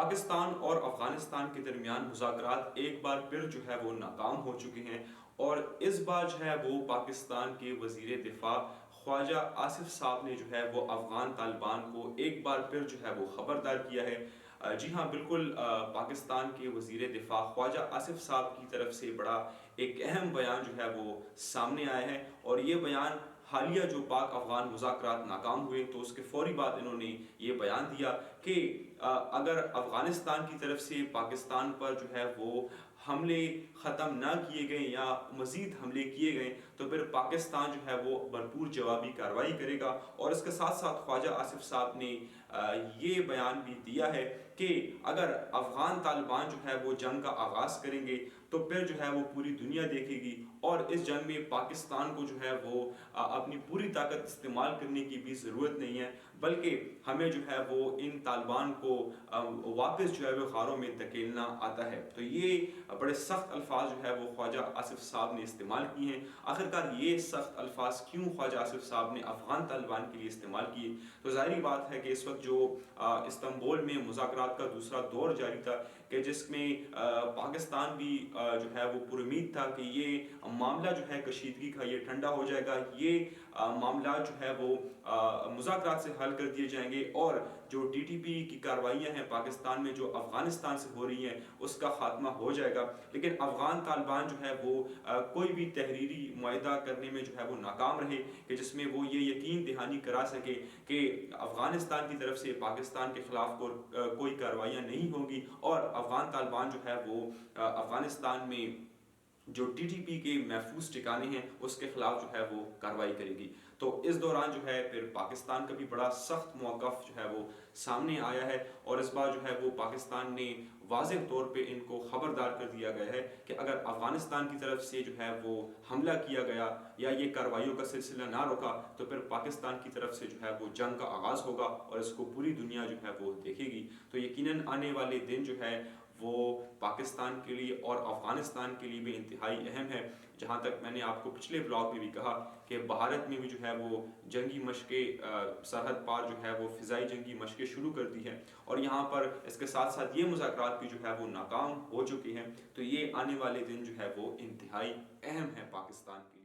پاکستان اور افغانستان کے درمیان مذاکرات ایک بار پھر جو ہے وہ ناکام ہو چکے ہیں، اور اس بار جو ہے وہ پاکستان کے وزیر دفاع خواجہ آصف صاحب نے جو ہے وہ افغان طالبان کو ایک بار پھر جو ہے وہ خبردار کیا ہے۔ جی ہاں بالکل، پاکستان کے وزیر دفاع خواجہ آصف صاحب کی طرف سے بڑا ایک اہم بیان جو ہے وہ سامنے آیا ہے، اور یہ بیان حالیہ جو پاک افغان مذاکرات ناکام ہوئے تو اس کے فوری بعد انہوں نے یہ بیان دیا کہ اگر افغانستان کی طرف سے پاکستان پر جو ہے وہ حملے ختم نہ کیے گئے یا مزید حملے کیے گئے تو پھر پاکستان جو ہے وہ بھرپور جوابی کارروائی کرے گا۔ اور اس کے ساتھ ساتھ خواجہ آصف صاحب نے یہ بیان بھی دیا ہے کہ اگر افغان طالبان جو ہے وہ جنگ کا آغاز کریں گے تو پھر جو ہے وہ پوری دنیا دیکھے گی، اور اس جنگ میں پاکستان کو جو ہے وہ اپنی پوری طاقت استعمال کرنے کی بھی ضرورت نہیں ہے، بلکہ ہمیں جو ہے وہ ان طالبان کو واپس جو ہے وہ غاروں میں دھکیلنا آتا ہے۔ تو یہ بڑے سخت الفاظ جو ہے وہ خواجہ آصف صاحب نے استعمال کیے ہیں۔ آخرکار یہ سخت الفاظ کیوں خواجہ آصف صاحب نے افغان طالبان کے لیے استعمال کیے؟ تو ظاہری بات ہے کہ اس وقت جو استنبول میں مذاکرات کا دوسرا دور جاری تھا کہ جس میں پاکستان بھی جو ہے وہ پر امید تھا کہ یہ معاملہ جو ہے کشیدگی کا یہ ٹھنڈا ہو جائے گا، یہ معاملات جو ہے وہ مذاکرات سے حل کر دیے جائیں گے، اور جو ٹی ٹی پی کی کارروائیاں ہیں پاکستان میں جو افغانستان سے ہو رہی ہیں اس کا خاتمہ ہو جائے گا۔ لیکن افغان طالبان جو ہے وہ کوئی بھی تحریری معاہدہ کرنے میں جو ہے وہ ناکام رہے کہ جس میں وہ یہ یقین دہانی کرا سکے کہ افغانستان کی طرف سے پاکستان کے خلاف کوئی کارروائیاں نہیں ہوں گی، اور افغان طالبان جو ہے وہ افغانستان میں جو ٹی ٹی پی کے محفوظ ٹھکانے ہیں اس کے خلاف جو ہے وہ کارروائی کرے گی۔ تو اس دوران جو ہے پھر پاکستان کا بھی بڑا سخت موقف جو ہے وہ سامنے آیا ہے، اور اس بار جو ہے وہ پاکستان نے واضح طور پہ ان کو خبردار کر دیا گیا ہے کہ اگر افغانستان کی طرف سے جو ہے وہ حملہ کیا گیا یا یہ کارروائیوں کا سلسلہ نہ روکا تو پھر پاکستان کی طرف سے جو ہے وہ جنگ کا آغاز ہوگا، اور اس کو پوری دنیا جو ہے وہ دیکھے گی۔ تو یقیناً آنے والے دن جو ہے وہ پاکستان کے لیے اور افغانستان کے لیے بھی انتہائی اہم ہے۔ جہاں تک میں نے آپ کو پچھلے بلاگ میں بھی کہا کہ بھارت میں بھی جو ہے وہ جنگی مشقیں سرحد پار جو ہے وہ فضائی جنگی مشقیں شروع کر دی ہیں، اور یہاں پر اس کے ساتھ ساتھ یہ مذاکرات بھی جو ہے وہ ناکام ہو چکے ہیں۔ تو یہ آنے والے دن جو ہے وہ انتہائی اہم ہے پاکستان کے لیے۔